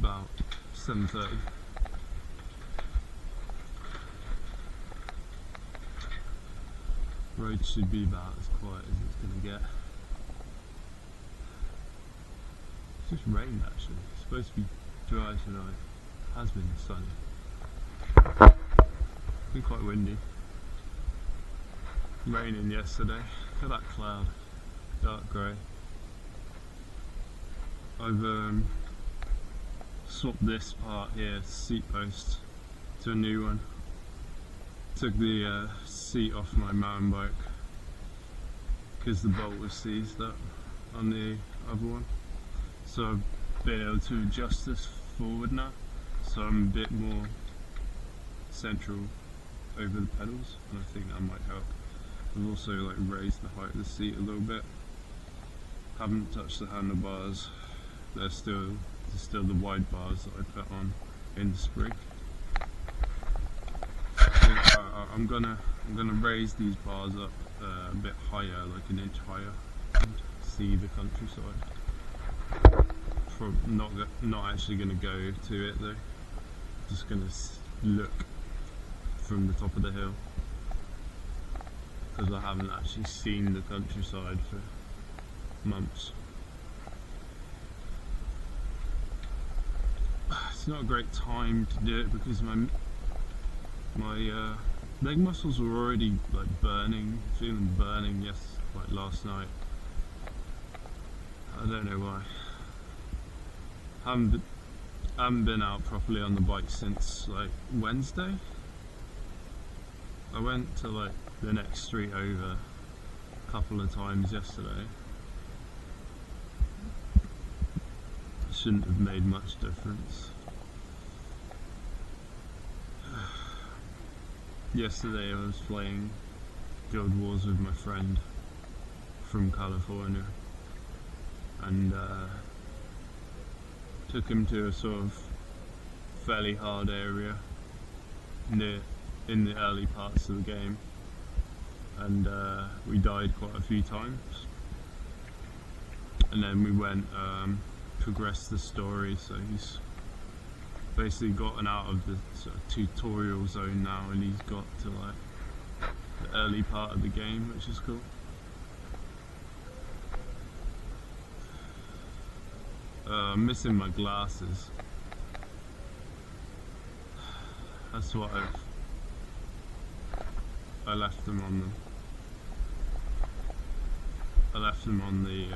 about 7:30. Road should be about as quiet as it's going to get. It's just rained actually. It's supposed to be dry tonight. It has been sunny. It's been quite windy. Raining yesterday. Look at that cloud. Dark grey. I've swapped this part here, seat post, to a new one. Took the seat off my mountain bike because the bolt was seized up on the other one. So I've been able to adjust this forward now, so I'm a bit more central over the pedals, and I think that might help. I've also raised the height of the seat a little bit. Haven't touched the handlebars. They're still the wide bars that I put on in the spring. I'm gonna raise these bars up a bit higher, like an inch higher, and see the countryside. Not actually gonna go to it though. Just gonna look from the top of the hill, because I haven't actually seen the countryside for months. It's not a great time to do it because my leg muscles were already burning, feeling burning last night. I don't know why. Haven't been out properly on the bike since Wednesday. I went to the next street over a couple of times yesterday. Shouldn't have made much difference. Yesterday I was playing Guild Wars with my friend from California, and took him to a sort of fairly hard area in the early parts of the game, and we died quite a few times, and then we went progressed the story, so he's basically gotten out of the sort of tutorial zone now, and he's got to the early part of the game, which is cool. I'm missing my glasses. That's what I left them on them. I left them on the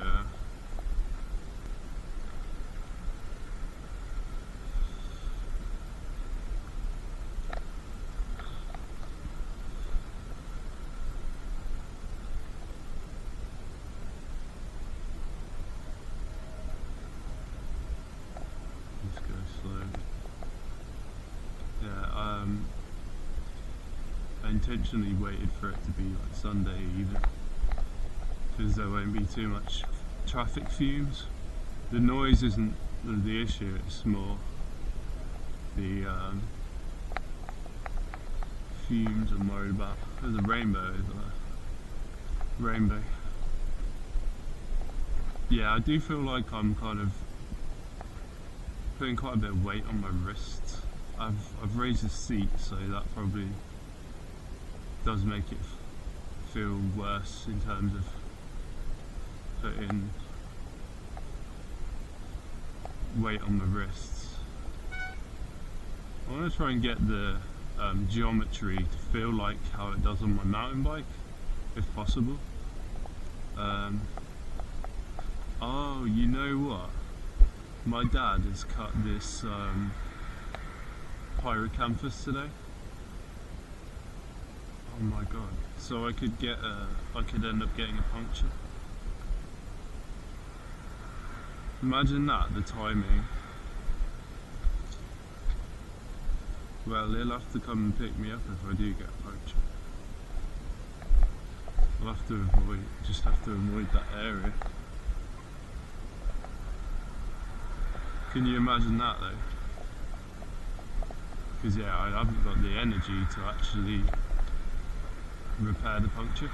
I intentionally waited for it to be Sunday evening because there won't be too much traffic fumes. The noise isn't the issue, it's more the fumes I'm worried about. There's a rainbow, rainbow. Yeah, I do feel like I'm kind of putting quite a bit of weight on my wrists. I've raised the seat, so that probably does make it feel worse in terms of putting weight on my wrists. I want to try and get the geometry to feel like how it does on my mountain bike, if possible. Oh, you know what? My dad has cut this Pyrocanthus today. Oh my god! So I could end up getting a puncture. Imagine that, the timing. Well, he'll have to come and pick me up if I do get a puncture. I'll have to avoid that area. Can you imagine that though? Because yeah, I haven't got the energy to actually repair the puncture.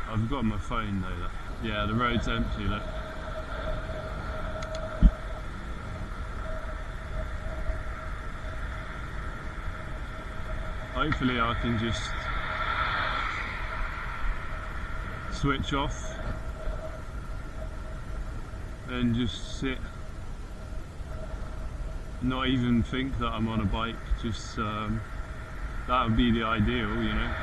I've got my phone though. Yeah, the road's empty. Look. hopefully I can just switch off and just sit, not even think that I'm on a bike. Just that would be the ideal, you know.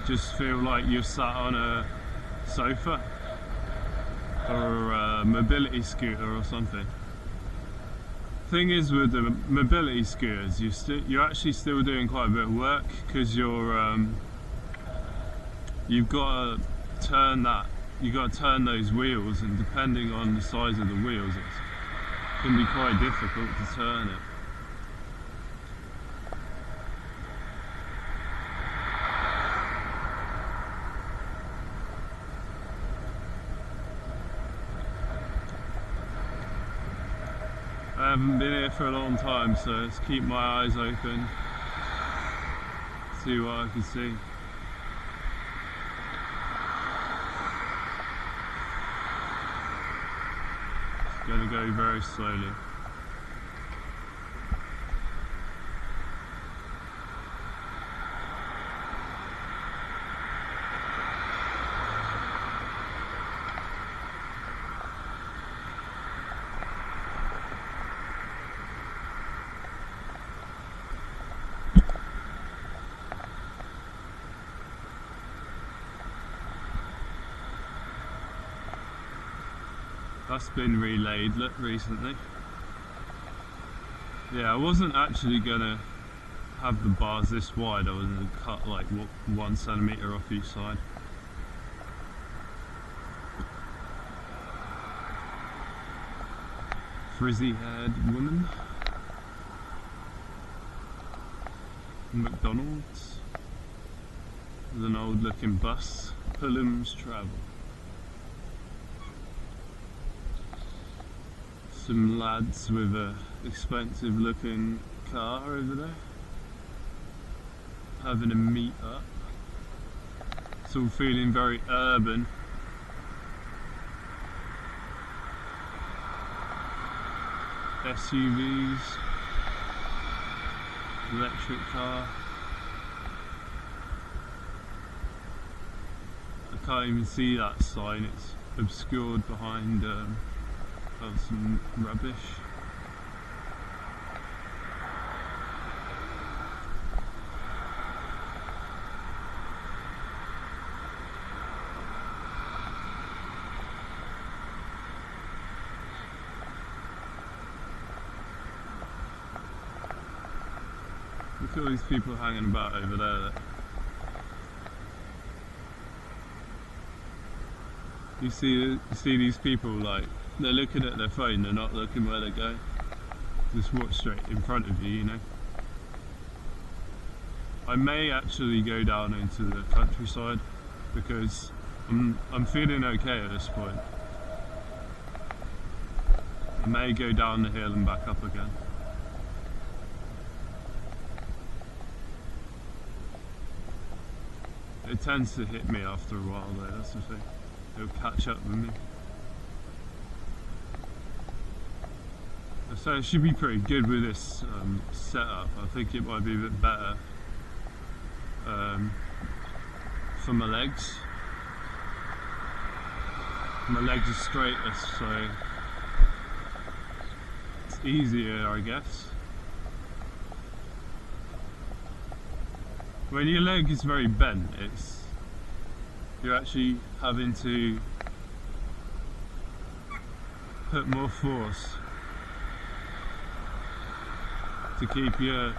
Just feel like you're sat on a sofa or a mobility scooter or something. Thing is, with the mobility scooters, you're actually still doing quite a bit of work, because you've got to turn those wheels, and depending on the size of the wheels, it can be quite difficult to turn it. I haven't been here for a long time, so let's keep my eyes open, see what I can see. It's going to go very slowly. That's been relayed recently. Yeah, I wasn't actually gonna have the bars this wide. I was gonna cut like 1 centimetre off each side. Frizzy-haired woman. McDonald's. There's an old-looking bus. Pullum's Travel. Some lads with a expensive looking car over there, having a meet up. It's all feeling very urban. SUVs, electric car. I can't even see that sign, it's obscured behind some rubbish. Look at all these people hanging about over there. You see these people, like, they're looking at their phone, they're not looking where they're going. Just watch straight in front of you, you know. I may actually go down into the countryside, because I'm feeling okay at this point. I may go down the hill and back up again. It tends to hit me after a while though, that's the thing. It'll catch up with me. So it should be pretty good with this setup. I think it might be a bit better for my legs. My legs are straighter, so it's easier, I guess. When your leg is very bent, you're actually having to put more force to keep your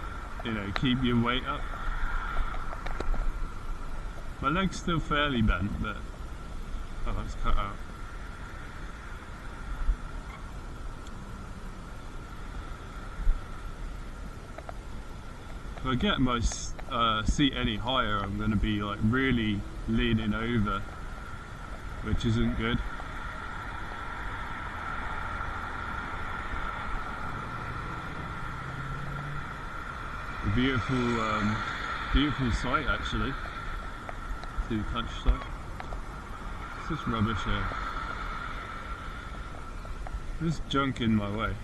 weight up. My leg's still fairly bent, but it's cut out. If I get my seat any higher, I'm going to be like really leaning over, which isn't good. A beautiful sight actually, to the countryside. It's just rubbish here. There's junk in my way.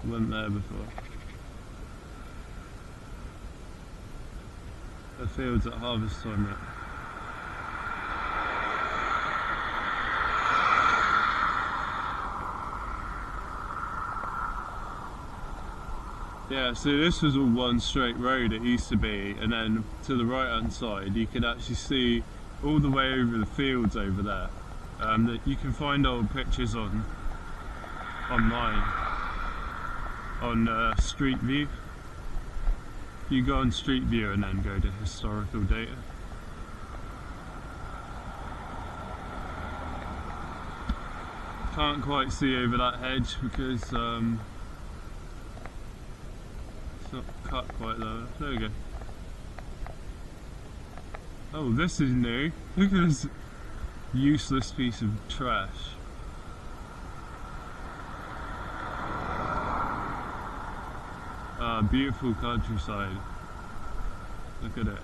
Went there before. The fields at harvest time, right? Yeah, so this was all one straight road it used to be, and then to the right hand side you could actually see all the way over the fields over there. That you can find old pictures online on Street View. You go on Street View and then go to historical data. Can't quite see over that hedge because it's not cut quite low. There we go. Oh, this is new. Look at this useless piece of trash. Beautiful countryside. Look at it.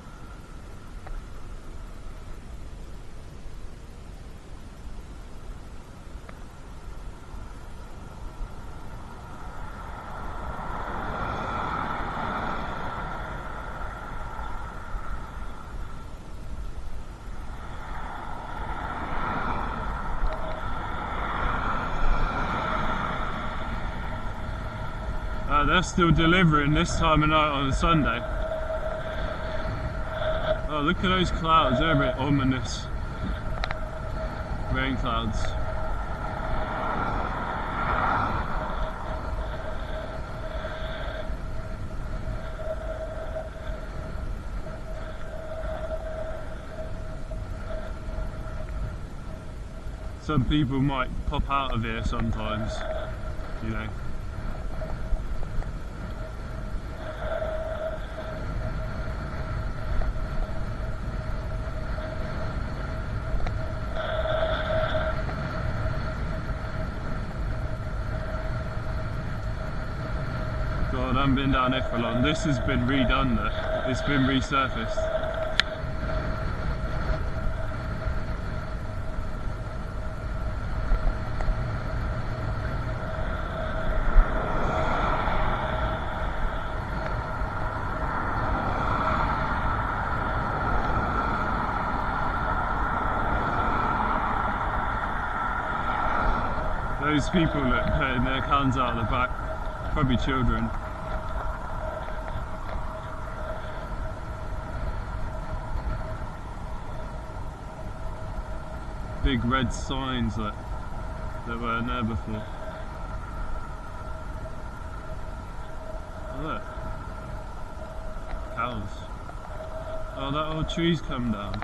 They're still delivering this time of night on a Sunday. Oh, look at those clouds, they're a bit ominous. Rain clouds. Some people might pop out of here sometimes, you know. God, I haven't been down here for long. This has been redone though. It's been resurfaced. Those people that are putting their cans out of the back, probably children. Big red signs that weren't there before. Oh, look. Cows. Oh, that old tree's come down.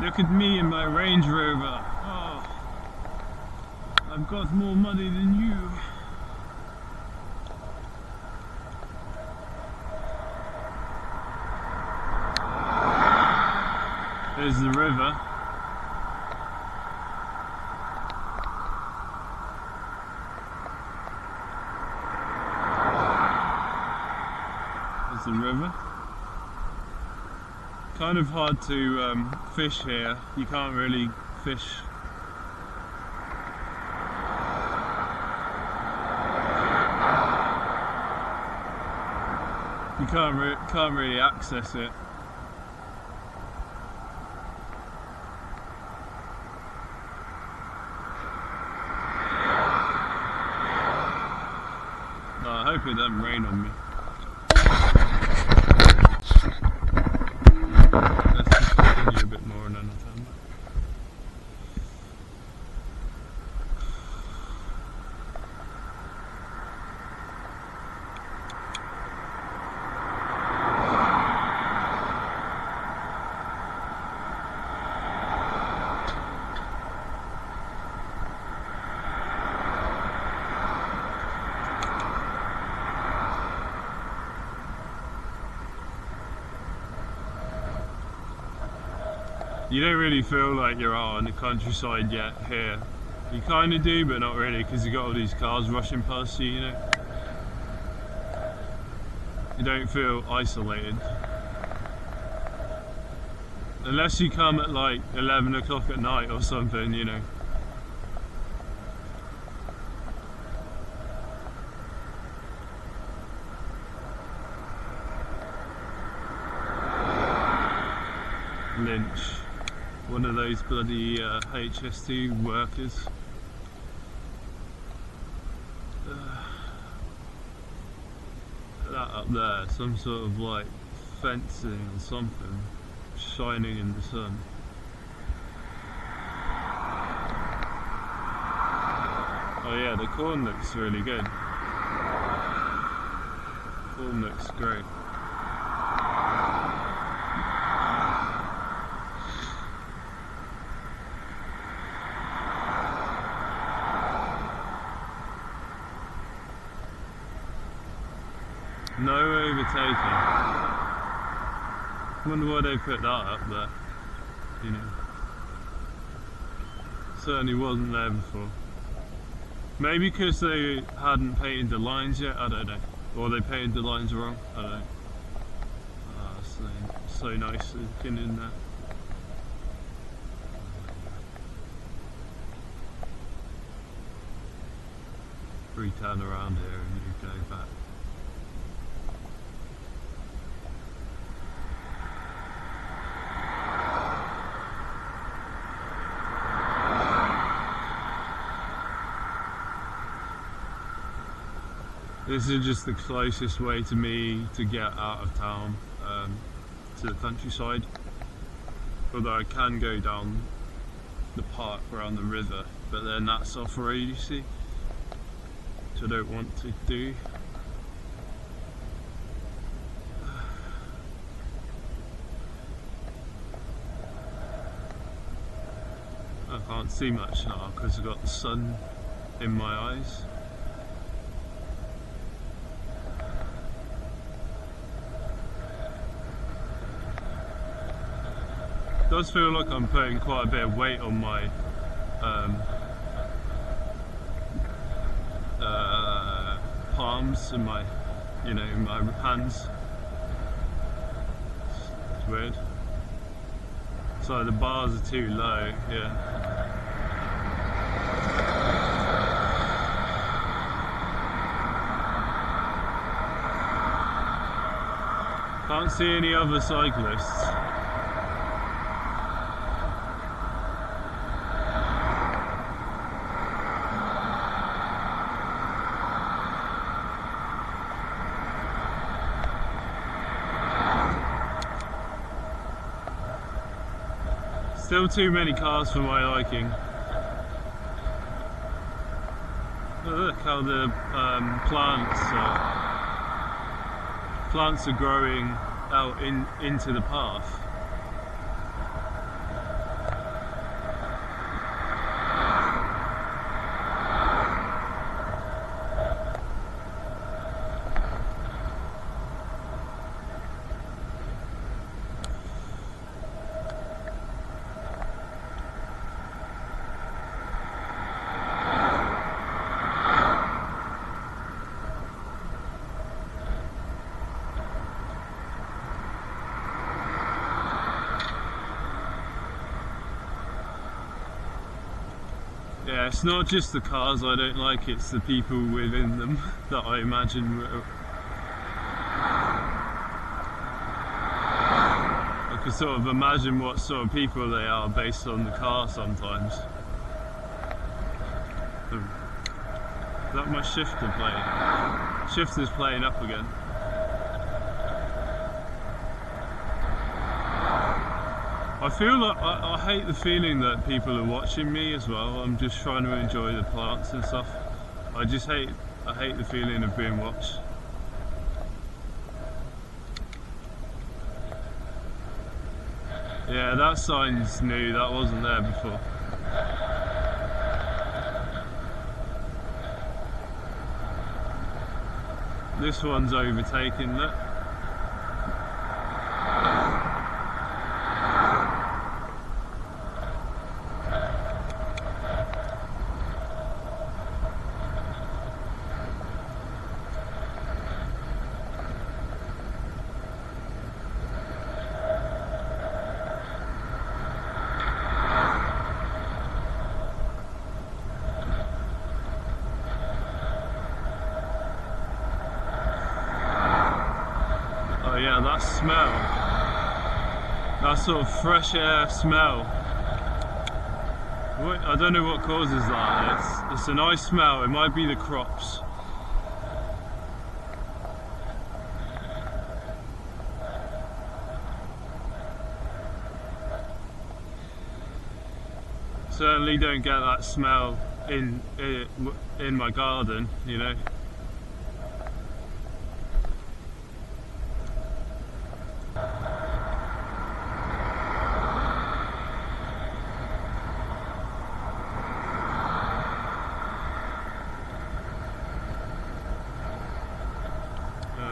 Look at me in my Range Rover. Oh, I've got more money than you. There's the river. There's the river. Kind of hard to fish here. You can't really fish. You can't really access it. No, I hope it doesn't rain on me. Let's just continue a bit more and then I'll turn back. You don't really feel like you're out on the countryside yet here. You kind of do, but not really, because you got all these cars rushing past you, you know. You don't feel isolated. Unless you come at like 11 o'clock at night or something, you know. Lynch, one of those bloody HS2 workers. That up there, some sort of like fencing or something, shining in the sun. Oh yeah, the corn looks really good. Corn looks great. No overtaking. Wonder why they put that up there, you know. Certainly wasn't there before. Maybe because they hadn't painted the lines yet, I don't know. Or they painted the lines wrong, I don't know. So nice looking in there. We turn around here and you go back. This is just the closest way to me to get out of town, to the countryside. Although I can go down the park around the river, but then that's off road, you see, which I don't want to do. I can't see much now because I've got the sun in my eyes. It does feel like I'm putting quite a bit of weight on my palms and my, you know, my hands. It's weird. So the bars are too low, yeah. Can't see any other cyclists. Still too many cars for my liking. Oh, look how the plants are growing out into the path. Yeah, it's not just the cars I don't like, it's the people within them that I imagine. I can sort of imagine what sort of people they are based on the car sometimes. Is that my shifter playing? Shifter's playing up again. I feel like I hate the feeling that people are watching me as well. I'm just trying to enjoy the plants and stuff. I hate the feeling of being watched. Yeah, that sign's new, that wasn't there before. This one's overtaking that. that smell, that sort of fresh air smell. I don't know what causes that. It's a nice smell. It might be the crops. Certainly don't get that smell in my garden, you know.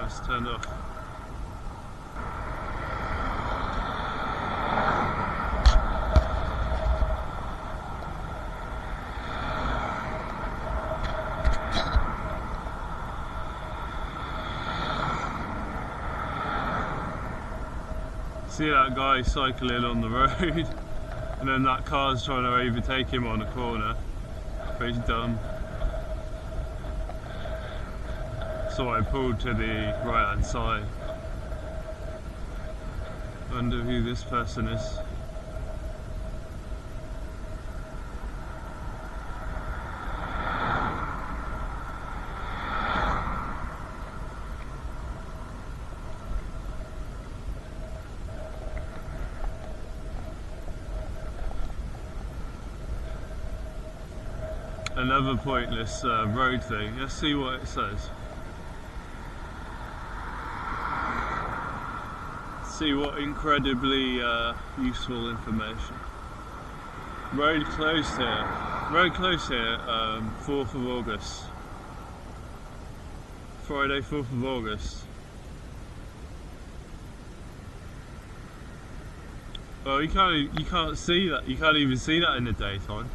It's turned off. See that guy cycling on the road, and then that car's trying to overtake him on a corner. Very dumb. So I pulled to the right hand side. Wonder who this person is. Another pointless road thing. Let's see what it says. See what incredibly useful information. Road closed here. Road closed here, 4th of August. Friday, 4th of August. Well, you can't see that. You can't even see that in the daytime.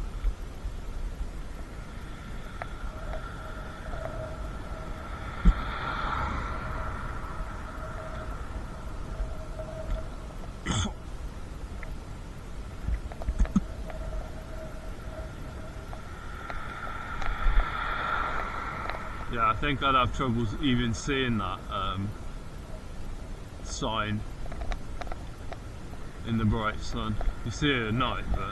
Yeah, I think I'd have trouble even seeing that sign in the bright sun. You see it at night, but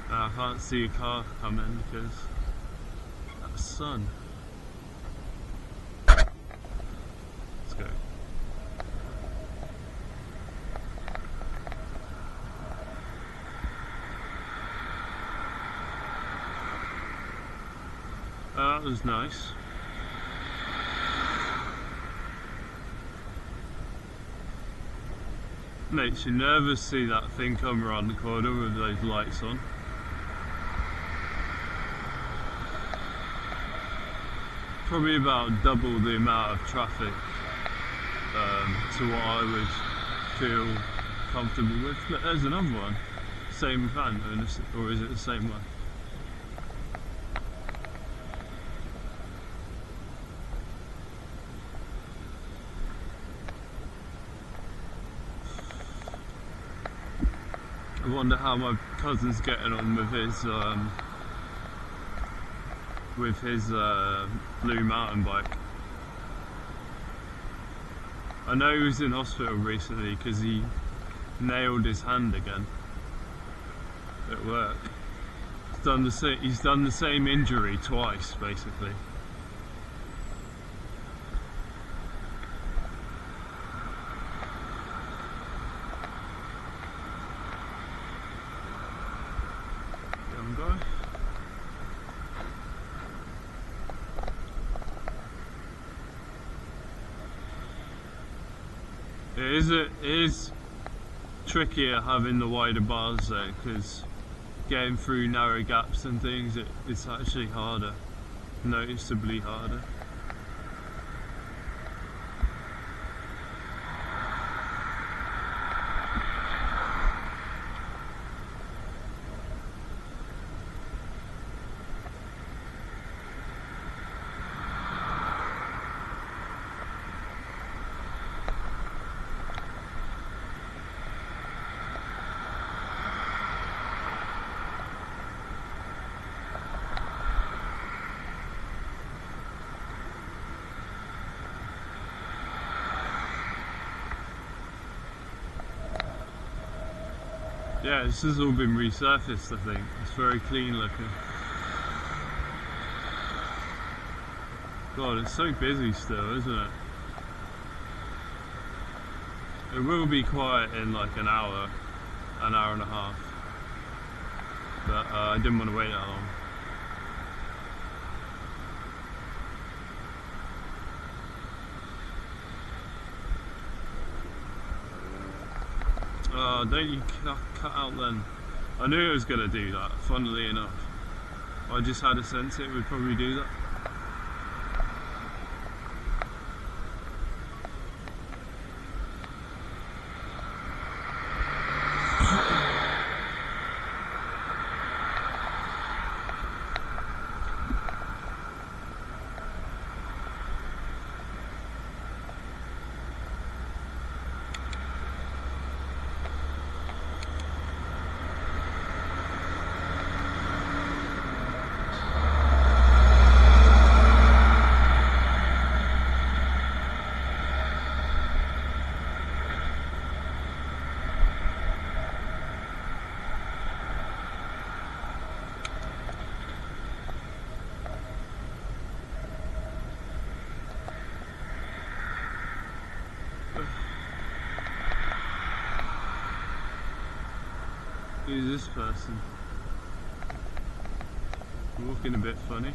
I can't see a car coming because of the sun. Go. That was nice. Makes you nervous to see that thing come around the corner with those lights on. Probably about double the amount of traffic to what I would feel comfortable with. Look, there's another one. Same van, or is it the same one? I wonder how my cousin's getting on with his blue mountain bike. I know he was in hospital recently because he nailed his hand again at work. He's done the same injury twice, basically. Young guy. It is trickier having the wider bars though, because getting through narrow gaps and things, it's actually harder, noticeably harder. Yeah, this has all been resurfaced, I think. It's very clean looking. God, it's so busy still, isn't it? It will be quiet in like an hour and a half. But I didn't want to wait that long. Oh, don't you cut out then. I knew it was going to do that, funnily enough. I just had a sense it would probably do that. Who's this person? Walking a bit funny.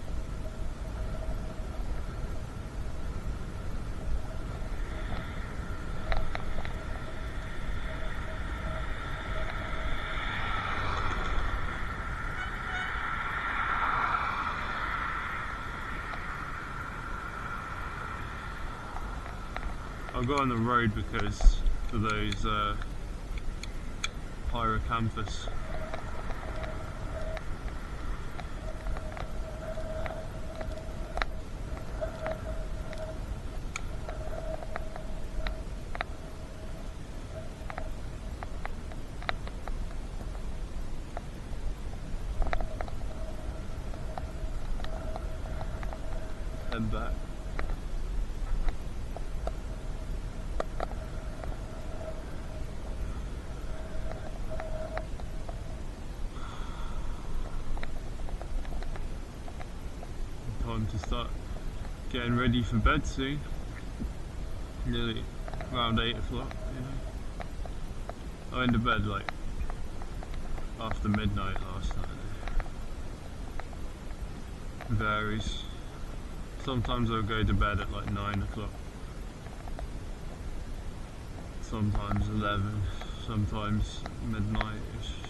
I'll go on the road because for those Pyrocanthus. Head back. Time to start getting ready for bed soon. Nearly around 8 o'clock, you know. I went to bed like after midnight last night. Varies. Sometimes I'll go to bed at like 9 o'clock. Sometimes 11, sometimes midnight-ish.